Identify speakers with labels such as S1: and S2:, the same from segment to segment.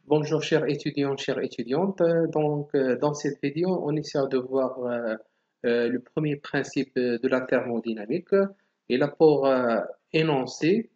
S1: Bonjour chers étudiants, chères étudiantes. Dans cette vidéo, on essaie de voir le premier principe de la thermodynamique. Et là, pour énoncer,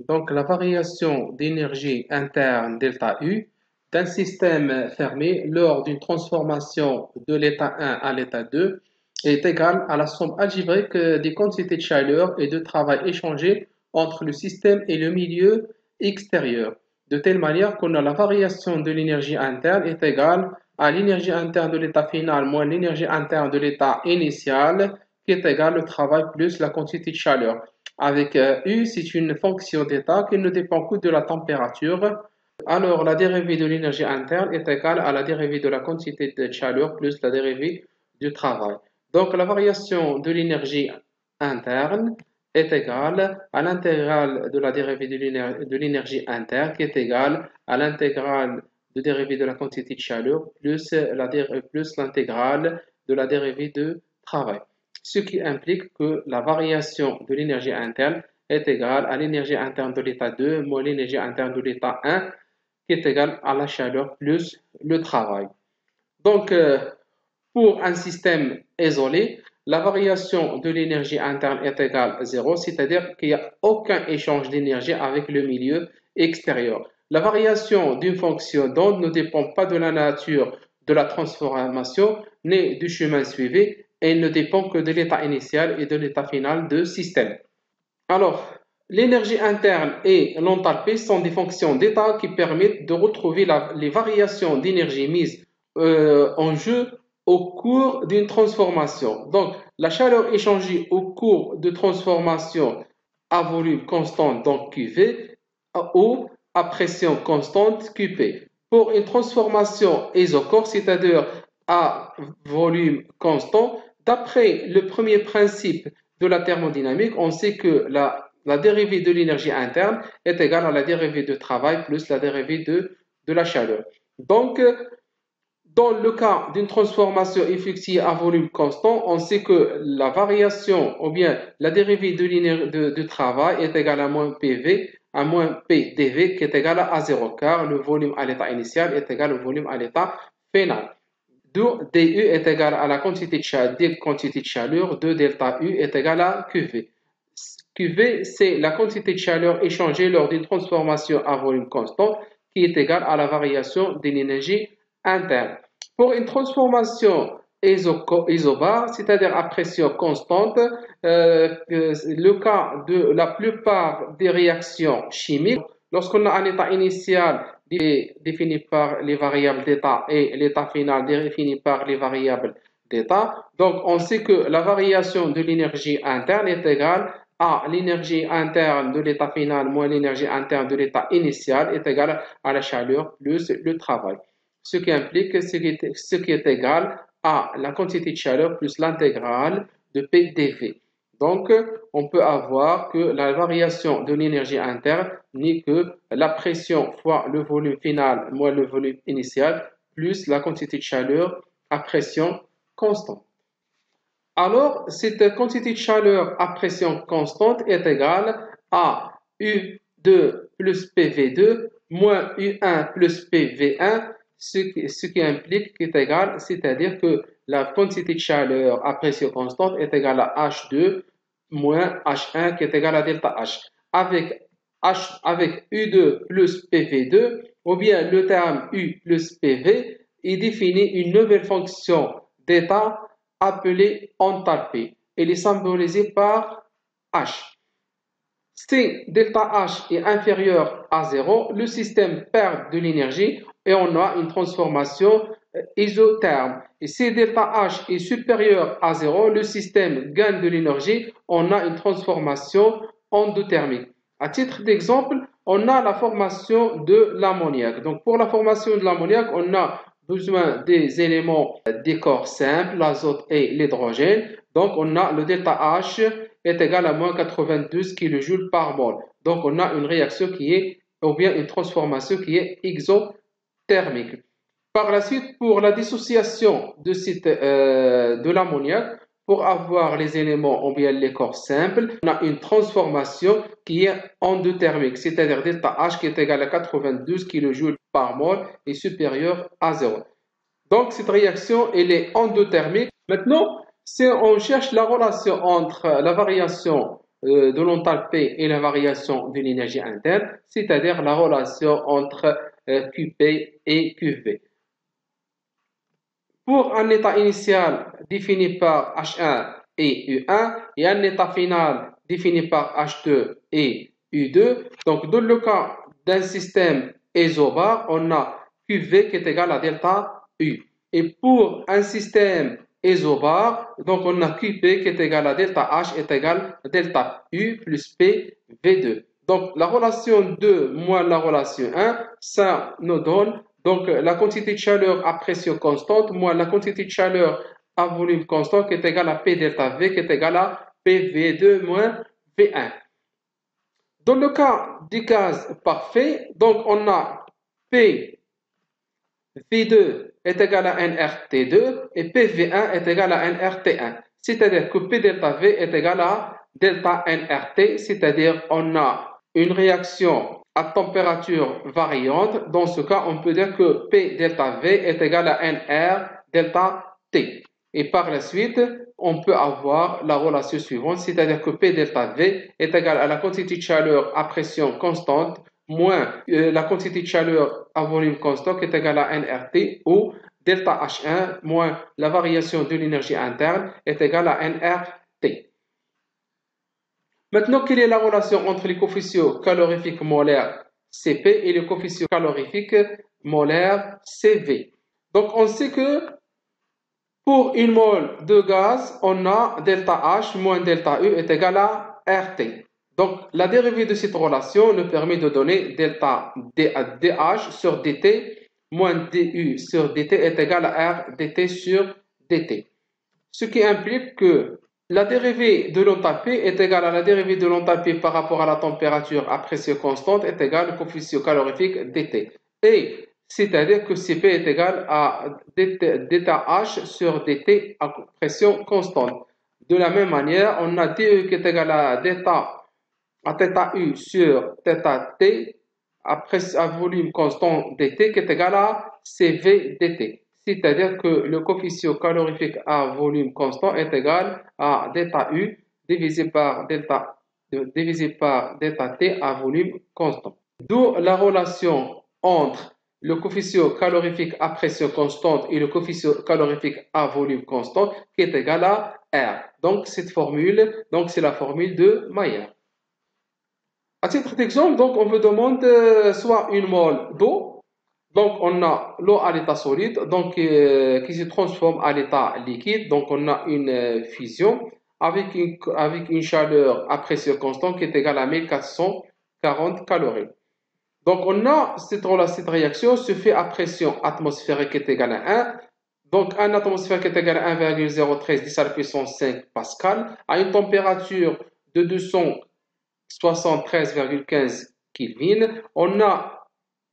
S1: la variation d'énergie interne delta U d'un système fermé lors d'une transformation de l'état 1 à l'état 2 est égale à la somme algébrique des quantités de chaleur et de travail échangées entre le système et le milieu extérieur de telle manière qu'on a la variation de l'énergie interne est égale à l'énergie interne de l'état final moins l'énergie interne de l'état initial qui est égale au travail plus la quantité de chaleur. Avec U, c'est une fonction d'état qui ne dépend que de la température. Alors, la dérivée de l'énergie interne est égale à la dérivée de la quantité de chaleur plus la dérivée du travail. Donc, la variation de l'énergie interne est égale à l'intégrale de la dérivée de l'énergie interne qui est égale à l'intégrale de dérivée de la quantité de chaleur plus l'intégrale de la dérivée de travail. Ce qui implique que la variation de l'énergie interne est égale à l'énergie interne de l'état 2 moins l'énergie interne de l'état 1 qui est égale à la chaleur plus le travail. Donc, pour un système isolé, la variation de l'énergie interne est égale à 0, c'est-à-dire qu'il n'y a aucun échange d'énergie avec le milieu extérieur. La variation d'une fonction d'onde ne dépend pas de la nature de la transformation ni du chemin suivi, et ne dépend que de l'état initial et de l'état final du système. Alors, l'énergie interne et l'enthalpie sont des fonctions d'état qui permettent de retrouver les variations d'énergie mises en jeu au cours d'une transformation. Donc, la chaleur échangée au cours de transformation à volume constant, donc QV, ou à pression constante, QP. Pour une transformation isochore, c'est-à-dire à volume constant, d'après le premier principe de la thermodynamique, on sait que la dérivée de l'énergie interne est égale à la dérivée de travail plus la dérivée de la chaleur. Donc, dans le cas d'une transformation effectuée à volume constant, on sait que la variation ou bien la dérivée de travail est égale à moins PV, à moins PdV qui est égal à 0 car le volume à l'état initial est égal au volume à l'état final. D'où dU est égal à la quantité de chaleur de delta U est égal à QV. QV, c'est la quantité de chaleur échangée lors d'une transformation à volume constant qui est égale à la variation de l'énergie interne. Pour une transformation isobare, c'est-à-dire à pression constante, le cas de la plupart des réactions chimiques, lorsqu'on a un état initial défini par les variables d'état et l'état final défini par les variables d'état, donc on sait que la variation de l'énergie interne est égale à l'énergie interne de l'état final moins l'énergie interne de l'état initial est égale à la chaleur plus le travail. Ce qui implique ce qui est égal à la quantité de chaleur plus l'intégrale de PdV. Donc, on peut avoir que la variation de l'énergie interne n'est que la pression fois le volume final moins le volume initial plus la quantité de chaleur à pression constante. Alors, cette quantité de chaleur à pression constante est égale à U2 plus PV2 moins U1 plus PV1, ce qui implique qu'il est égal, c'est-à-dire que la quantité de chaleur à pression constante est égale à H2 moins H1 qui est égal à delta H. Avec U2 plus PV2, ou bien le terme U plus PV, il définit une nouvelle fonction d'état appelée enthalpie. Elle est symbolisée par H. Si delta H est inférieur à 0, le système perd de l'énergie et on a une transformation isotherme. Et si delta H est supérieur à 0, le système gagne de l'énergie, on a une transformation endothermique. À titre d'exemple, on a la formation de l'ammoniac. Donc pour la formation de l'ammoniac, on a besoin des éléments des corps simples, l'azote et l'hydrogène. Donc on a le delta H est égal à moins 92 kJ par mol. Donc on a une réaction qui est, ou bien une transformation qui est exothermique. Par la suite, pour la dissociation de l'ammoniac, pour avoir les éléments ou bien les corps simples, on a une transformation qui est endothermique, c'est-à-dire delta H qui est égal à 92 kJ par mol est supérieur à 0. Donc, cette réaction, elle est endothermique. Maintenant, si on cherche la relation entre la variation de l'enthalpie et la variation de l'énergie interne, c'est-à-dire la relation entre QP et QV. Pour un état initial défini par H1 et U1 et un état final défini par H2 et U2, donc dans le cas d'un système isobar, on a QV qui est égal à delta U. Et pour un système isobar, donc on a QP qui est égal à delta H est égal à delta U plus P V2. Donc la relation 2 moins la relation 1, ça nous donne donc la quantité de chaleur à pression constante moins la quantité de chaleur à volume constant qui est égale à P delta V qui est égal à PV2 moins V1. Dans le cas du gaz parfait, donc on a P V2 est égal à nRT2 et PV1 est égal à nRT1. C'est-à-dire que P delta V est égal à delta nRT, c'est-à-dire on a une réaction à température variante. Dans ce cas, on peut dire que P delta V est égal à nR delta T. Et par la suite, on peut avoir la relation suivante, c'est-à-dire que P delta V est égal à la quantité de chaleur à pression constante moins la quantité de chaleur à volume constant qui est égale à nRT ou delta H1 moins la variation de l'énergie interne est égale à nRT. Maintenant, quelle est la relation entre les coefficients calorifiques molaires Cp et les coefficients calorifiques molaires Cv? Donc, on sait que pour une mole de gaz, on a delta H moins delta U est égal à RT. Donc, la dérivée de cette relation nous permet de donner delta dH sur dt moins du sur dt est égal à R dt sur dt. Ce qui implique que la dérivée de l'enthalpie est égale à la dérivée de l'enthalpie par rapport à la température à pression constante est égale au coefficient calorifique dt. Et c'est-à-dire que Cp est égal à ΔH sur dt à pression constante. De la même manière, on a dE qui est égal à θu sur θt à volume constant dt qui est égal à Cv dt. C'est-à-dire que le coefficient calorifique à volume constant est égal à ΔU divisé par ΔT à volume constant. D'où la relation entre le coefficient calorifique à pression constante et le coefficient calorifique à volume constant qui est égal à R. Donc cette formule, c'est la formule de Mayer. À titre d'exemple, donc on me demande soit une mole d'eau, donc on a l'eau à l'état solide, donc qui se transforme à l'état liquide, donc on a une fusion avec une chaleur à pression constante qui est égale à 1440 calories. Donc on a cette réaction se fait à pression atmosphérique qui est égale à 1. Donc un atmosphère qui est égal à 1,013 10 à la puissance 5 pascal à une température de 273,15 Kelvin. On a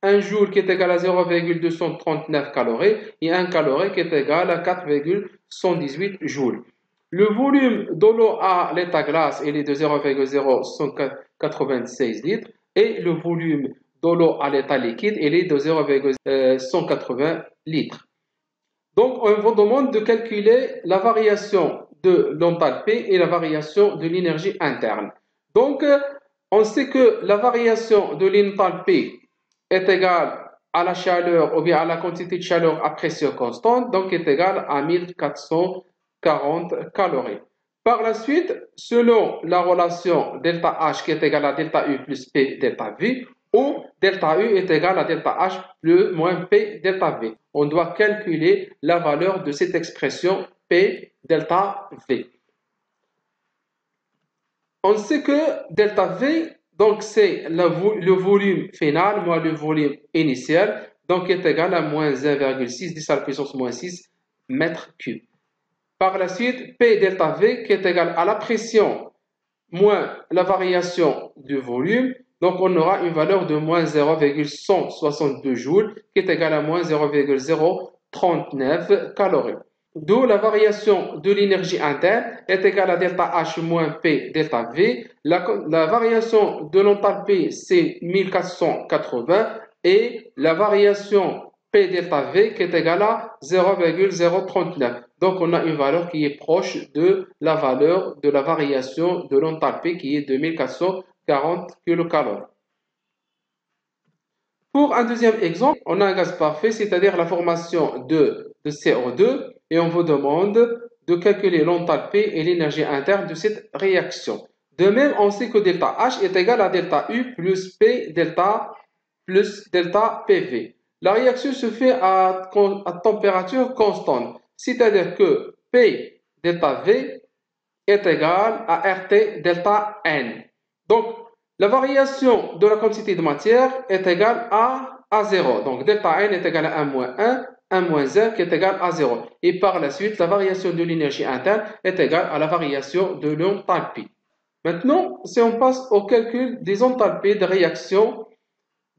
S1: un joule qui est égal à 0,239 calories et un calorie qui est égal à 4,118 joules. Le volume de l'eau à l'état glace est de 0,0196 litres et le volume de l'eau à l'état liquide est de 0,180 litres. Donc, on vous demande de calculer la variation de l'enthalpie et la variation de l'énergie interne. Donc, on sait que la variation de l'enthalpie est égale à la chaleur ou bien à la quantité de chaleur à pression constante, donc est égale à 1440 calories. Par la suite, selon la relation delta H qui est égale à delta U plus P delta V, où delta U est égal à delta H plus moins P delta V. On doit calculer la valeur de cette expression P delta V. On sait que delta V, donc c'est le volume final moins le volume initial, donc est égal à moins 1,6 10 à la puissance moins 6 mètres cubes. Par la suite, P delta V qui est égal à la pression moins la variation du volume. Donc, on aura une valeur de moins 0,162 joules qui est égale à moins 0,039 calories. D'où la variation de l'énergie interne est égale à delta H moins P delta V. La variation de l'enthalpie, c'est 1480 et la variation P delta V qui est égale à 0,039. Donc, on a une valeur qui est proche de la valeur de la variation de l'enthalpie qui est 2440 kcal. Pour un deuxième exemple, on a un gaz parfait, c'est-à-dire la formation de CO2, et on vous demande de calculer l'enthalpie et l'énergie interne de cette réaction. De même, on sait que delta H est égal à delta U plus P delta plus delta PV. La réaction se fait à température constante, c'est-à-dire que P delta V est égal à RT delta N. Donc, la variation de la quantité de matière est égale à 0. Donc, delta N est égal à 1 moins 1, 1 moins 1 qui est égal à 0. Et par la suite, la variation de l'énergie interne est égale à la variation de l'enthalpie. Maintenant, si on passe au calcul des enthalpies de réaction,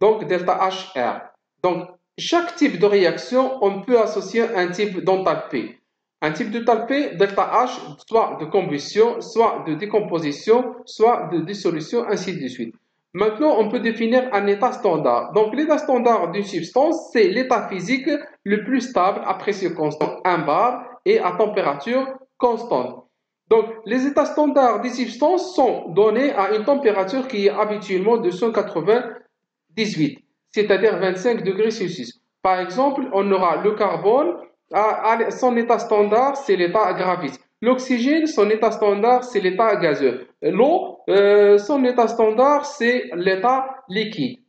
S1: donc delta HR. Donc, chaque type de réaction, on peut associer un type d'enthalpie. Un type d'enthalpie, delta H, soit de combustion, soit de décomposition, soit de dissolution, ainsi de suite. Maintenant, on peut définir un état standard. Donc, l'état standard d'une substance, c'est l'état physique le plus stable à pression constante 1 bar et à température constante. Donc, les états standards des substances sont donnés à une température qui est habituellement de 198, c'est-à-dire 25 degrés Celsius. Par exemple, on aura le carbone, son état standard, c'est l'état gravite. L'oxygène, son état standard, c'est l'état gazeux. L'eau, son état standard, c'est l'état liquide.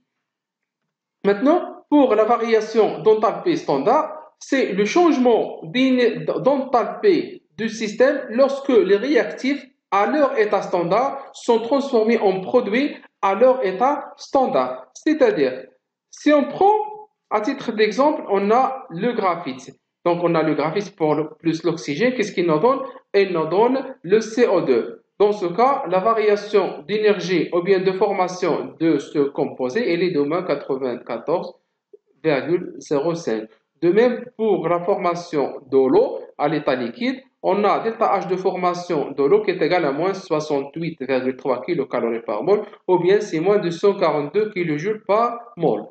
S1: Maintenant, pour la variation d'enthalpie standard, c'est le changement d'enthalpie du système lorsque les réactifs à leur état standard sont transformés en produits à leur état standard. C'est-à-dire, si on prend, à titre d'exemple, on a le graphite. Donc, on a le graphite plus l'oxygène. Qu'est-ce qu'il nous donne? Il nous donne le CO2. Dans ce cas, la variation d'énergie ou bien de formation de ce composé, elle est de moins 94,05. De même, pour la formation de l'eau à l'état liquide, on a delta H de formation de l'eau qui est égal à moins 68,3 kcal par mol, ou bien c'est moins de 142 kJ par mol.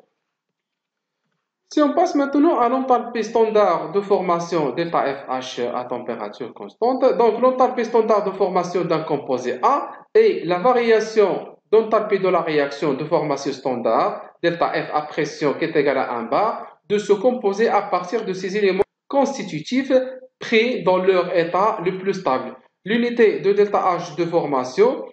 S1: Si on passe maintenant à l'enthalpie standard de formation delta FH à température constante, donc l'enthalpie standard de formation d'un composé A est la variation d'enthalpie de la réaction de formation standard delta F à pression qui est égale à 1 bar de ce composé à partir de ces éléments constitutifs pris dans leur état le plus stable. L'unité de delta H de formation,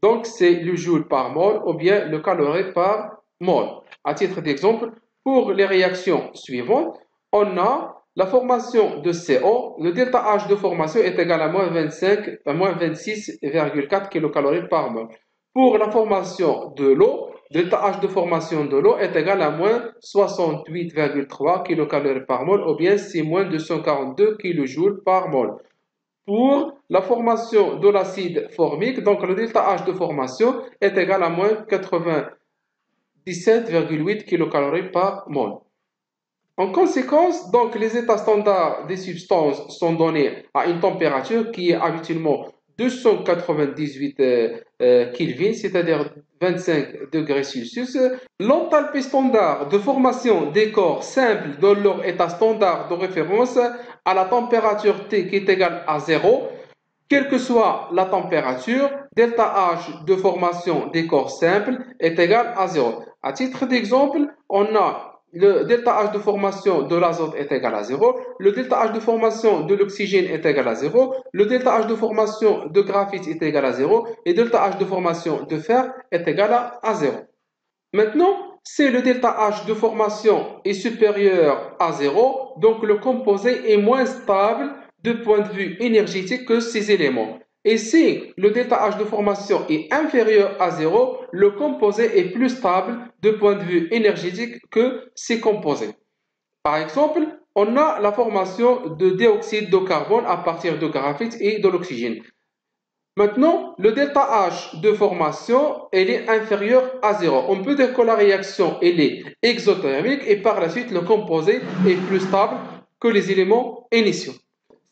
S1: donc c'est le joule par mol ou bien le calorie par mol. À titre d'exemple, pour les réactions suivantes, on a la formation de CO, le delta H de formation est égal à moins 26,4 kcal par mol. Pour la formation de l'eau, delta H de formation de l'eau est égal à moins 68,3 kcal par mol, ou bien c'est moins 242 kJ par mol. Pour la formation de l'acide formique, donc le delta H de formation est égal à moins 97,8 kcal par mol. En conséquence, donc les états standards des substances sont donnés à une température qui est habituellement 298 Kelvin, c'est-à-dire 25 degrés Celsius. L'enthalpie standard de formation des corps simples dans leur état standard de référence à la température T qui est égale à 0, quelle que soit la température, delta H de formation des corps simples est égal à 0. À titre d'exemple, on a le delta H de formation de l'azote est égal à 0, le delta H de formation de l'oxygène est égal à 0, le delta H de formation de graphite est égal à 0 et delta H de formation de fer est égal à 0. Maintenant, si le delta H de formation est supérieur à 0, donc le composé est moins stable de point de vue énergétique que ces éléments. Et si le delta H de formation est inférieur à 0, le composé est plus stable de point de vue énergétique que ces composés. Par exemple, on a la formation de dioxyde de carbone à partir de graphite et de l'oxygène. Maintenant, le delta H de formation, elle est inférieur à 0. On peut dire que la réaction, elle est exothermique et par la suite, le composé est plus stable que les éléments initiaux.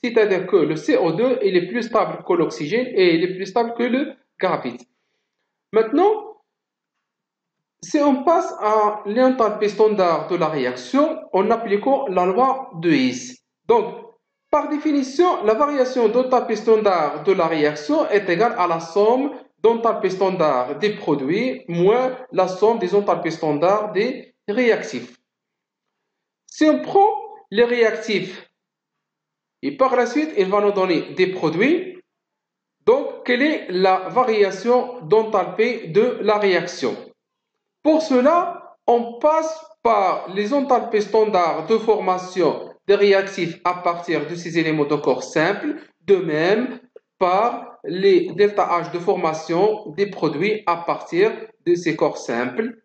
S1: C'est-à-dire que le CO2 il est plus stable que l'oxygène et il est plus stable que le graphite. Maintenant, Si on passe à l'enthalpie standard de la réaction en appliquant la loi de His. Donc, par définition, la variation d'enthalpie standard de la réaction est égale à la somme d'enthalpie standard des produits moins la somme des enthalpies standards des réactifs. Si on prend les réactifs et par la suite, il va nous donner des produits. Donc, quelle est la variation d'enthalpie de la réaction? Pour cela, on passe par les enthalpies standards de formation des réactifs à partir de ces éléments de corps simples, de même par les ΔH de formation des produits à partir de ces corps simples.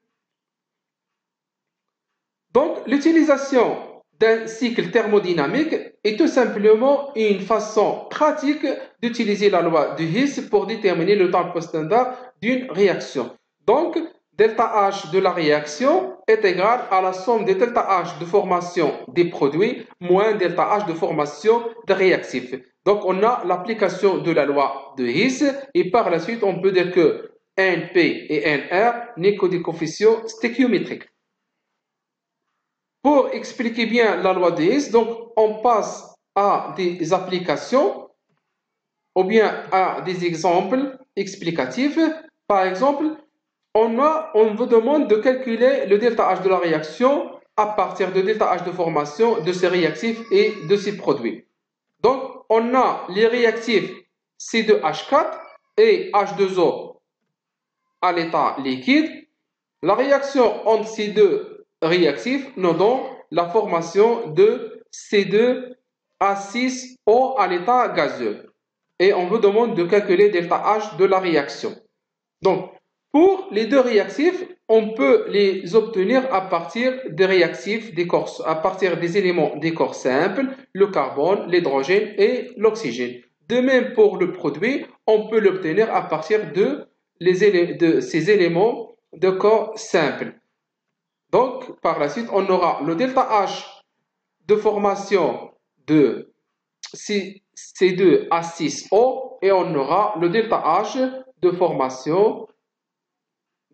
S1: Donc, l'utilisation d'un cycle thermodynamique est tout simplement une façon pratique d'utiliser la loi de His pour déterminer le temps standard d'une réaction. Donc, ΔH de la réaction est égal à la somme des ΔH de formation des produits moins ΔH de formation des réactifs. Donc, on a l'application de la loi de His et par la suite, on peut dire que NP et NR n'est que des coefficients stéchiométriques. Pour expliquer bien la loi de His, donc on passe à des applications ou bien à des exemples explicatifs. Par exemple, on vous demande de calculer le ΔH de la réaction à partir de ΔH de formation de ces réactifs et de ces produits. Donc, on a les réactifs C2H4 et H2O à l'état liquide. La réaction entre ces deux réactifs nous donne la formation de C2H6O à l'état gazeux. Et on vous demande de calculer ΔH de la réaction. Donc, pour les deux réactifs, on peut les obtenir à partir des réactifs des corps, à partir des éléments des corps simples, le carbone, l'hydrogène et l'oxygène. De même pour le produit, on peut l'obtenir à partir de ces éléments de corps simples. Donc, par la suite, on aura le ΔH de formation de C2H6O et on aura le ΔH de formation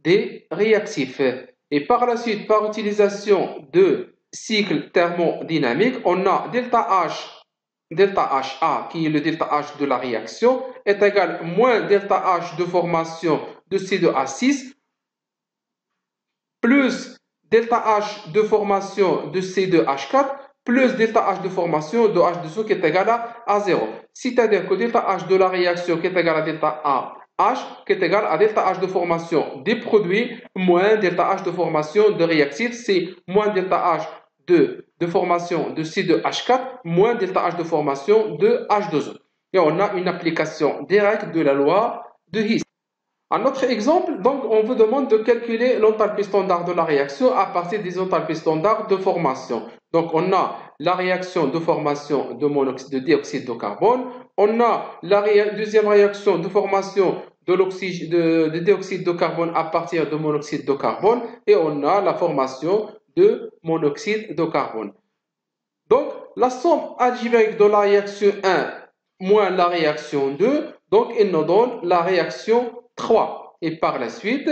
S1: des réactifs. Et par la suite, par utilisation de cycle thermodynamique, on a ΔHA, qui est le ΔH de la réaction, est égal moins ΔH de formation de C2H6 plus ΔH de formation de C2H4 plus ΔH de formation de H2O qui est égal à 0. C'est-à-dire que ΔH de la réaction qui est égal à ΔH qui est égal à ΔH de formation des produits moins ΔH de formation de réactifs, c'est moins ΔH de formation de C2H4 moins ΔH de formation de H2O. Et on a une application directe de la loi de His. Un autre exemple, donc on vous demande de calculer l'enthalpie standard de la réaction à partir des enthalpies standards de formation. Donc on a la réaction de formation de dioxyde de carbone, on a la deuxième réaction de formation de dioxyde de carbone à partir de monoxyde de carbone et on a la formation de monoxyde de carbone. Donc la somme algébrique de la réaction 1 moins la réaction 2, donc il nous donne la réaction 3. Et par la suite,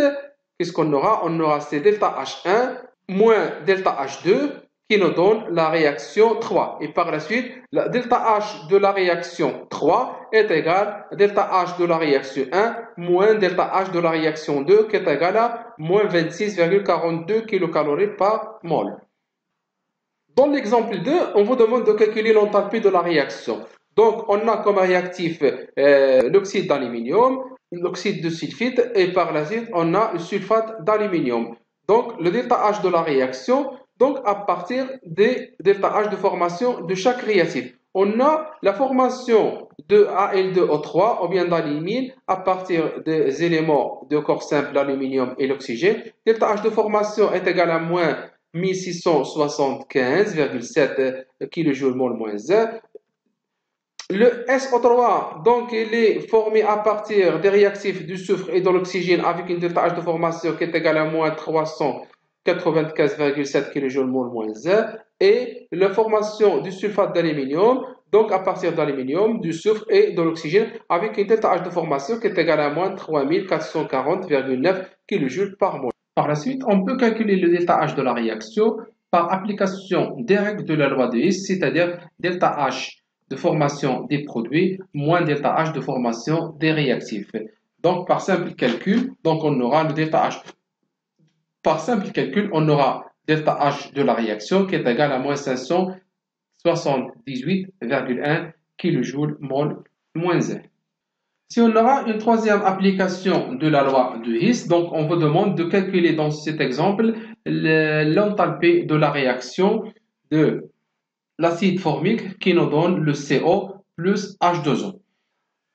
S1: qu'est-ce qu'on aura? On aura ces ΔH1 moins ΔH2 qui nous donne la réaction 3. Et par la suite, la ΔH de la réaction 3 est égal à ΔH de la réaction 1 moins ΔH de la réaction 2 qui est égal à moins 26,42 kcal par mol. Dans l'exemple 2, on vous demande de calculer l'enthalpie de la réaction. Donc, on a comme réactif l'oxyde d'aluminium, l'oxyde de sulfite et par la suite, on a le sulfate d'aluminium. Donc, le ΔH de la réaction, donc à partir des ΔH de formation de chaque réactif. On a la formation de Al2O3 ou bien d'alumine à partir des éléments de corps simple, l'aluminium et l'oxygène. ΔH de formation est égal à moins 1675,7 kJ moins 1. Le SO3, donc, il est formé à partir des réactifs du soufre et de l'oxygène avec une ΔH de formation qui est égale à moins 395,7 kJ moins 1. Et la formation du sulfate d'aluminium, donc à partir d'aluminium, du soufre et de l'oxygène avec une ΔH de formation qui est égale à moins 3440,9 kJ par mol. Par la suite, on peut calculer le delta H de la réaction par application directe de la loi de Hess, c'est-à-dire delta H de formation des produits moins delta H de formation des réactifs. Donc, par simple calcul, donc on aura le delta H. Par simple calcul, on aura delta H de la réaction qui est égal à moins 578,1 kJ mol moins 1. Si on aura une troisième application de la loi de Hess, donc on vous demande de calculer dans cet exemple l'enthalpie de la réaction de l'acide formique qui nous donne le CO plus H2O.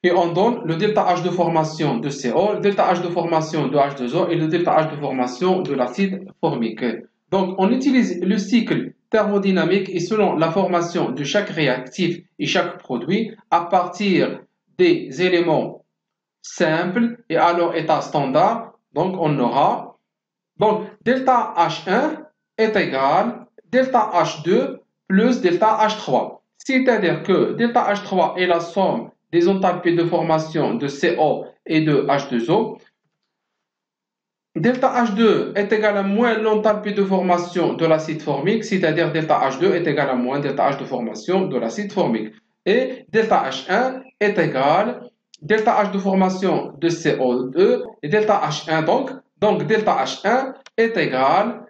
S1: Et on donne le delta H de formation de CO, le delta H de formation de H2O et le delta H de formation de l'acide formique. Donc on utilise le cycle thermodynamique et selon la formation de chaque réactif et chaque produit à partir des éléments simples et à leur état standard. Donc on aura delta H1 est égal delta H2 plus delta H3. C'est-à-dire que delta H3 est la somme des enthalpies de formation de CO et de H2O. Delta H2 est égal à moins l'enthalpie de formation de l'acide formique, c'est-à-dire delta H2 est égal à moins delta H de formation de l'acide formique. Et delta H1 est égal delta H de formation de CO2 et delta H1 donc delta H1 est égal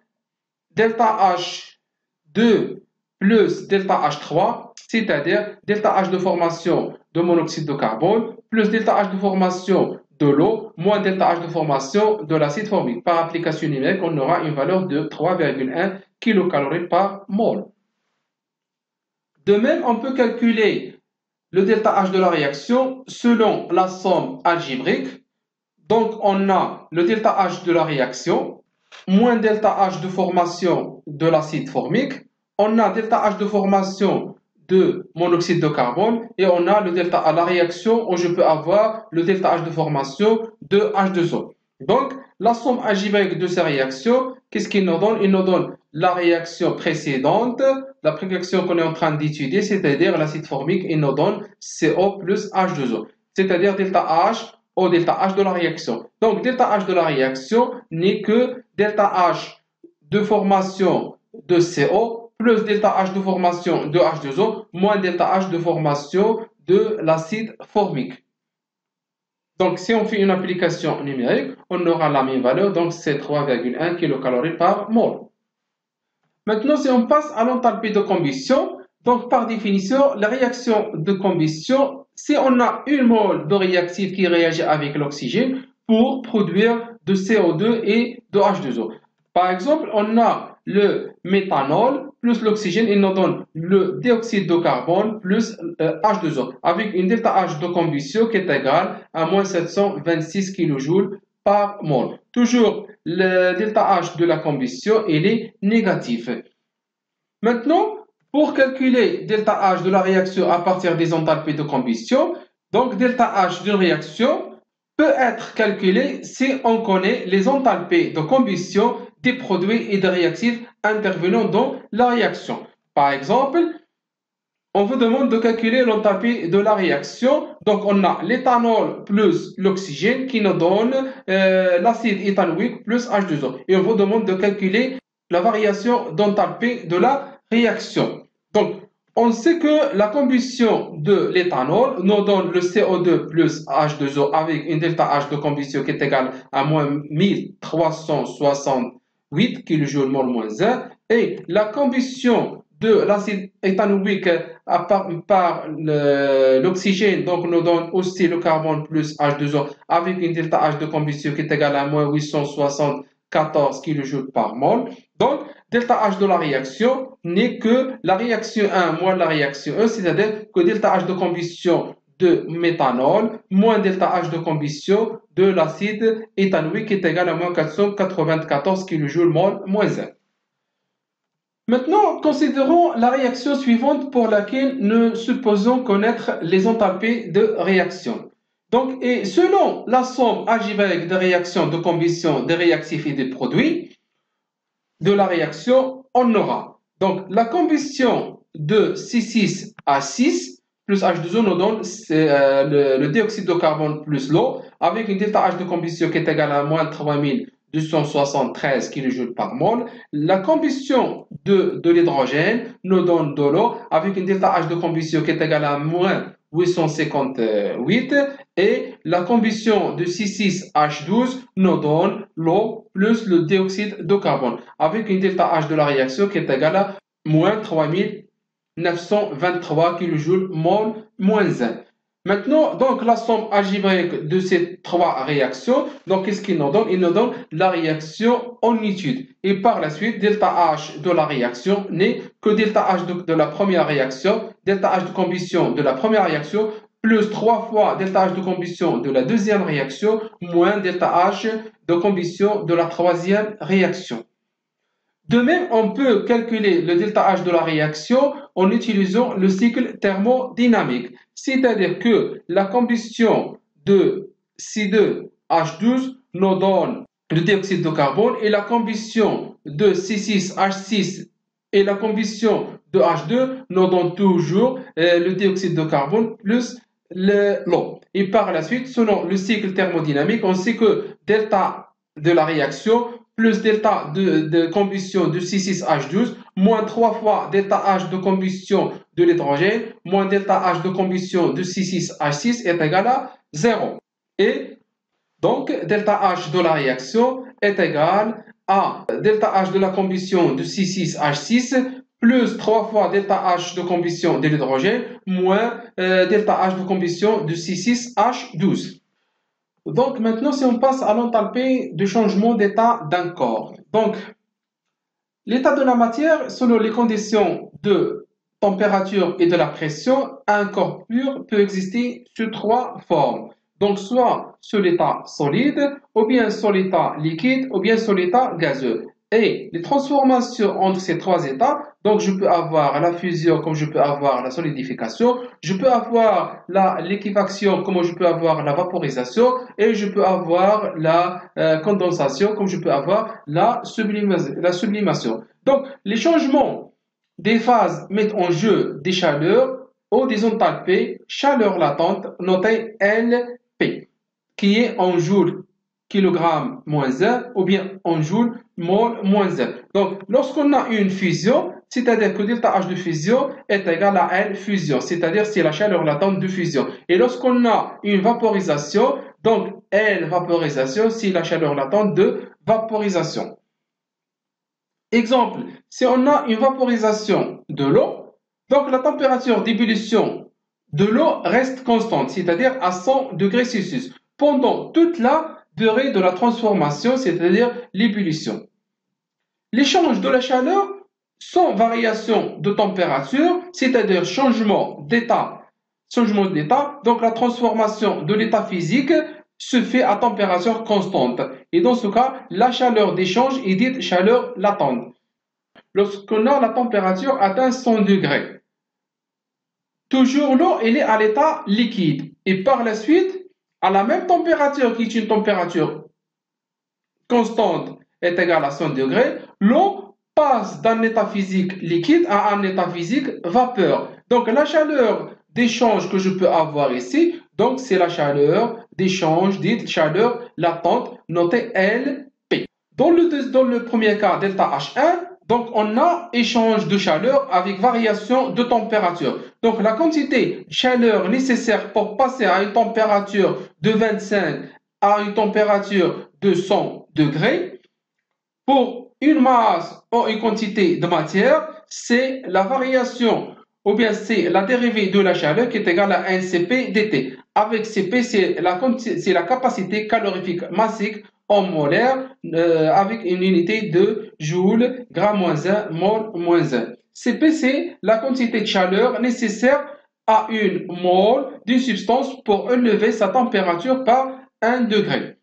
S1: delta H2 plus delta H3, c'est-à-dire delta H de formation de monoxyde de carbone plus delta H de formation de l'eau moins delta H de formation de l'acide formique. Par application numérique, on aura une valeur de 3,1 kcal par mol. De même, on peut calculer le delta H de la réaction selon la somme algébrique. Donc, on a le delta H de la réaction moins delta H de formation de l'acide formique. On a delta H de formation de monoxyde de carbone et on a le delta à la réaction où je peux avoir le delta H de formation de H2O. Donc, la somme algébrique de ces réactions, qu'est-ce qu'il nous donne? Il nous donne la réaction précédente, la réaction qu'on est en train d'étudier, c'est-à-dire l'acide formique, il nous donne CO plus H2O, c'est-à-dire delta H au delta H de la réaction. Donc, delta H de la réaction n'est que delta H de formation de CO plus delta H de formation de H2O moins delta H de formation de l'acide formique. Donc, si on fait une application numérique, on aura la même valeur, donc c'est 3,1 kcal par mol. Maintenant, si on passe à l'enthalpie de combustion, donc par définition, la réaction de combustion, si on a une mole de réactif qui réagit avec l'oxygène pour produire de CO2 et de H2O. Par exemple, on a le méthanol plus l'oxygène, il nous donne le dioxyde de carbone plus H2O, avec une delta H de combustion qui est égale à moins 726 kJ par mol. Toujours, le delta H de la combustion, il est négatif. Maintenant, pour calculer delta H de la réaction à partir des enthalpies de combustion, donc delta H d'une réaction peut être calculé si on connaît les enthalpies de combustion des produits et des réactifs intervenant dans la réaction. Par exemple, on vous demande de calculer l'enthalpie de la réaction. Donc, on a l'éthanol plus l'oxygène qui nous donne l'acide éthanoïque plus H2O. Et on vous demande de calculer la variation d'enthalpie de la réaction. Donc, on sait que la combustion de l'éthanol nous donne le CO2 plus H2O avec une delta H de combustion qui est égale à moins 1368 kJ mol moins 1. Et la combustion de l'acide éthanoïque par l'oxygène, donc nous donne aussi le carbone plus H2O avec une delta H de combustion qui est égale à moins 874 kJ par mol. Donc, delta H de la réaction n'est que la réaction 1 moins la réaction 1, c'est-à-dire que delta H de combustion de méthanol moins delta H de combustion de l'acide éthanoïque qui est égal à moins 494 kJ mol moins 1. Maintenant, considérons la réaction suivante pour laquelle nous supposons connaître les enthalpies de réaction. Donc, et selon la somme algébrique des réactions de combustion des réactifs et des produits de la réaction, on aura donc la combustion de C6H6 plus H2O nous donne le dioxyde de carbone plus l'eau avec une delta H de combustion qui est égale à moins 3200 273 kJ par mol. La combustion de l'hydrogène nous donne de l'eau avec une delta H de combustion qui est égale à moins 858 et la combustion de C6H12 nous donne l'eau plus le dioxyde de carbone avec une delta H de la réaction qui est égale à moins 3923 kJ mol moins 1. Maintenant, donc, la somme algébrique de ces trois réactions, donc, qu'est-ce qu'il nous donne? Il nous donne la réaction en étude. Et par la suite, delta H de la réaction n'est que delta H de la première réaction, delta H de combustion de la première réaction, plus 3 fois delta H de combustion de la deuxième réaction, moins delta H de combustion de la troisième réaction. De même, on peut calculer le delta H de la réaction en utilisant le cycle thermodynamique, c'est-à-dire que la combustion de C2H12 nous donne le dioxyde de carbone et la combustion de C6H6 et la combustion de H2 nous donne toujours le dioxyde de carbone plus l'eau. Et par la suite, selon le cycle thermodynamique, on sait que delta de la réaction plus delta de combustion de C6H12, moins 3 fois delta H de combustion de l'hydrogène, moins delta H de combustion de C6H6 est égal à 0. Et donc, delta H de la réaction est égal à delta H de la combustion de C6H6 plus 3 fois delta H de combustion de l'hydrogène, moins delta H de combustion de C6H12. Donc maintenant, si on passe à l'enthalpie de changement d'état d'un corps. Donc, l'état de la matière, selon les conditions de température et de la pression, un corps pur peut exister sous trois formes. Donc, soit sous l'état solide, ou bien sous l'état liquide, ou bien sous l'état gazeux. Et les transformations entre ces trois états, donc je peux avoir la fusion comme je peux avoir la solidification, je peux avoir la liquéfaction comme je peux avoir la vaporisation et je peux avoir la condensation comme je peux avoir la sublimation. Donc les changements des phases mettent en jeu des chaleurs ou des enthalpies, chaleur latente notée LP, qui est en joule kilogramme moins 1 ou bien en joule mol moins 1. Donc, lorsqu'on a une fusion, c'est-à-dire que delta H de fusion est égal à L fusion, c'est-à-dire c'est la chaleur latente de fusion. Et lorsqu'on a une vaporisation, donc L vaporisation, c'est la chaleur latente de vaporisation. Exemple, si on a une vaporisation de l'eau, donc la température d'ébullition de l'eau reste constante, c'est-à-dire à 100 degrés Celsius, pendant toute la durée de la transformation, c'est-à-dire l'ébullition. L'échange de la chaleur sans variation de température, c'est-à-dire changement d'état. Donc la transformation de l'état physique se fait à température constante. Et dans ce cas, la chaleur d'échange est dite chaleur latente. Lorsqu'on a la température atteint 100 degrés, toujours l'eau elle est à l'état liquide. Et par la suite, à la même température qui est une température constante est égale à 100 degrés, l'eau passe d'un état physique liquide à un état physique vapeur. Donc la chaleur d'échange que je peux avoir ici, donc c'est la chaleur d'échange dite chaleur latente notée LP. Dans le premier cas, delta H1, donc on a échange de chaleur avec variation de température. Donc la quantité de chaleur nécessaire pour passer à une température de 25 à une température de 100 degrés pour une masse ou une quantité de matière, c'est la variation ou bien c'est la dérivée de la chaleur qui est égale à 1 Cp dt. Avec Cp, c'est la capacité calorifique massique en molaire avec une unité de joule, gramme moins 1, mol moins 1. Cp, c'est la quantité de chaleur nécessaire à une mole d'une substance pour élever sa température par 1 degré.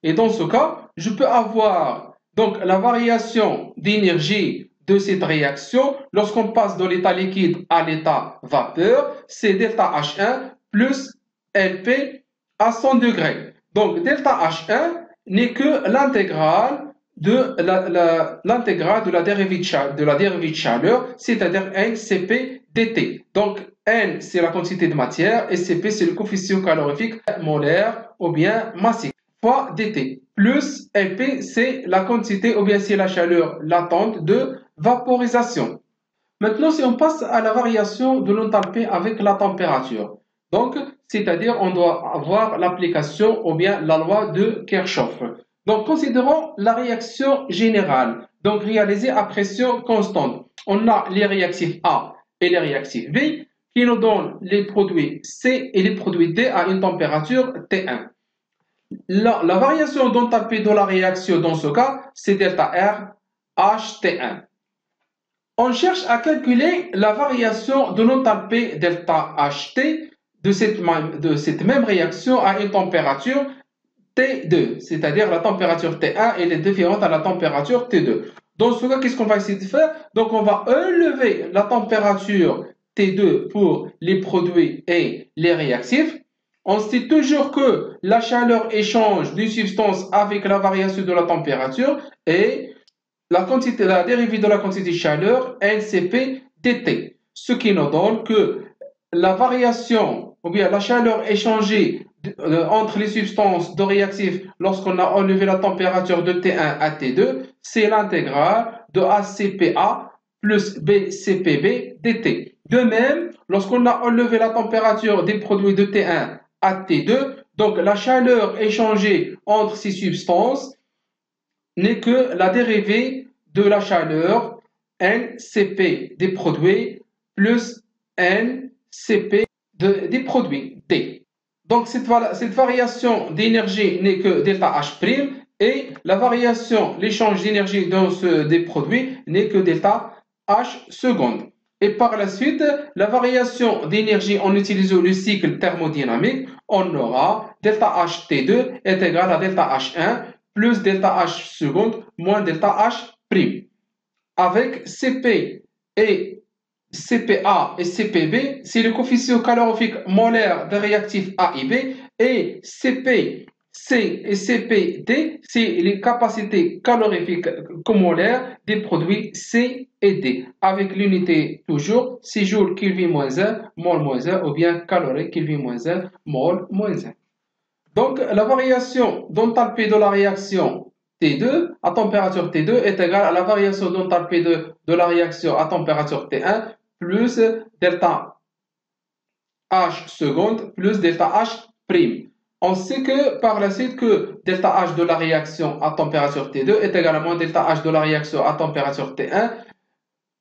S1: Et dans ce cas, je peux avoir donc la variation d'énergie de cette réaction lorsqu'on passe de l'état liquide à l'état vapeur, c'est delta H1 plus LP à 100 degrés. Donc delta H1 n'est que l'intégrale de la dérivée de chaleur, c'est-à-dire N Cp dt. Donc N c'est la quantité de matière et Cp c'est le coefficient calorifique molaire ou bien massique. fois dt, plus LP, c'est la quantité ou bien c'est la chaleur latente de vaporisation. Maintenant, si on passe à la variation de l'enthalpie avec la température, donc, c'est-à-dire on doit avoir l'application ou bien la loi de Kirchhoff. Donc, considérons la réaction générale, donc réalisée à pression constante. On a les réactifs A et les réactifs B qui nous donnent les produits C et les produits D à une température T1. La variation d'enthalpie de la réaction dans ce cas, c'est delta R HT1. On cherche à calculer la variation de l'enthalpie delta HT de cette même réaction à une température T2, c'est-à-dire la température T1 elle est différente à la température T2. Dans ce cas, qu'est-ce qu'on va essayer de faire? Donc, on va élever la température T2 pour les produits et les réactifs. On sait toujours que la chaleur échange d'une substance avec la variation de la température et la dérivée de la quantité de chaleur NCP dt, ce qui nous donne que la variation ou bien la chaleur échangée entre les substances de réactifs lorsqu'on a enlevé la température de T1 à T2, c'est l'intégrale de ACPA plus BCPB dt. De même, lorsqu'on a enlevé la température des produits de T1 à T2, donc la chaleur échangée entre ces substances n'est que la dérivée de la chaleur NCP des produits plus NCP des produits D. Donc cette variation d'énergie n'est que delta H' et la variation, l'échange d'énergie dans des produits n'est que delta H seconde. Et par la suite, la variation d'énergie en utilisant le cycle thermodynamique, on aura delta HT2 est égal à delta H1 plus delta H seconde moins delta H'. Avec CP et CPA et CPB, c'est le coefficient calorifique molaire des réactifs A et B, et CP, C et CPD, c'est les capacités calorifiques molaires des produits C et D, avec l'unité toujours, c'est joule Kelvin moins 1, mol moins 1, ou bien calories Kelvin moins 1, mol moins 1. Donc, la variation d'enthalpie de la réaction T2 à température T2 est égale à la variation d'enthalpie de la réaction à température T1 plus delta H seconde plus delta H'. On sait que par la suite que delta H de la réaction à température T2 est égal à moins delta H de la réaction à température T1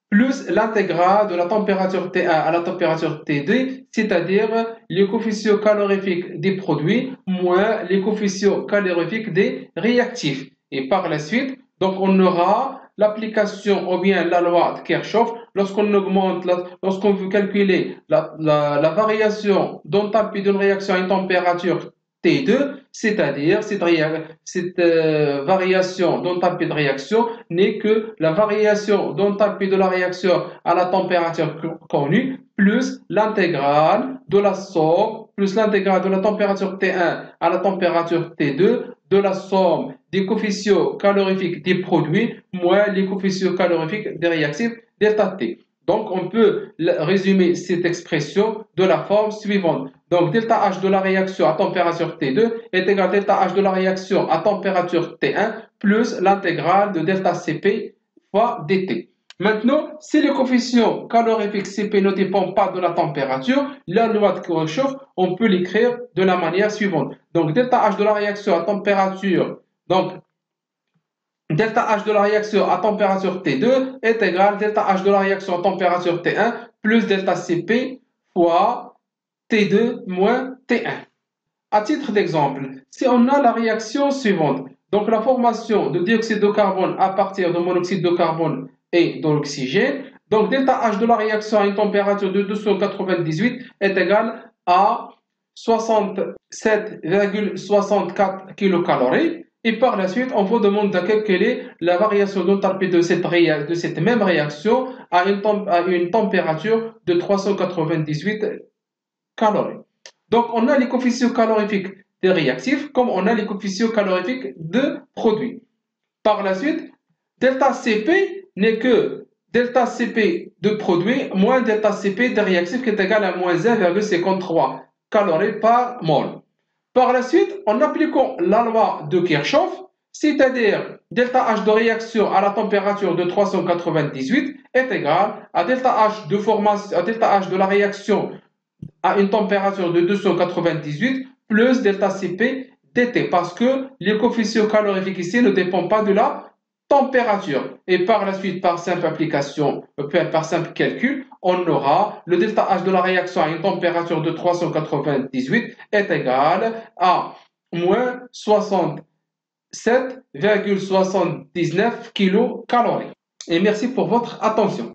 S1: plus l'intégrale de la température T1 à la température T2, c'est-à-dire les coefficients calorifiques des produits moins les coefficients calorifiques des réactifs. Et par la suite, donc on aura l'application ou bien la loi de Kirchhoff lorsqu'on veut calculer la variation d'enthalpie d'une réaction à une température T2, c'est-à-dire cette variation d'enthalpie de réaction n'est que la variation d'enthalpie de la réaction à la température connue plus l'intégrale de la somme plus l'intégrale de la température T1 à la température T2 de la somme des coefficients calorifiques des produits moins les coefficients calorifiques des réactifs delta T. Donc, on peut résumer cette expression de la forme suivante. Donc, delta H de la réaction à température T2 est égal à delta H de la réaction à température T1 plus l'intégrale de delta Cp fois dt. Maintenant, si le coefficient calorifique Cp ne dépend pas de la température, la loi de Kirchhoff, on peut l'écrire de la manière suivante. Donc, delta H de la réaction à température, donc, delta H de la réaction à température T2 est égal à delta H de la réaction à température T1 plus delta Cp fois T2 moins T1. À titre d'exemple, si on a la réaction suivante, donc la formation de dioxyde de carbone à partir de monoxyde de carbone et de l'oxygène, donc delta H de la réaction à une température de 298 est égal à 67,64 kcal. Et par la suite, on vous demande de calculer la variation d'enthalpie de cette même réaction à une température de 398 calories. Donc, on a les coefficients calorifiques des réactifs comme on a les coefficients calorifiques de produits. Par la suite, delta Cp n'est que delta Cp de produit moins delta Cp de réactif qui est égal à moins 1,53 calories par mol. Par la suite, en appliquant la loi de Kirchhoff, c'est-à-dire delta H de réaction à la température de 398 est égal à delta H de la réaction à une température de 298 plus delta Cp dt, parce que les coefficients calorifiques ici ne dépendent pas de la température. Et par la suite, par simple application, par simple calcul, on aura le delta H de la réaction à une température de 398 est égal à moins 67,79 kcal. Et merci pour votre attention.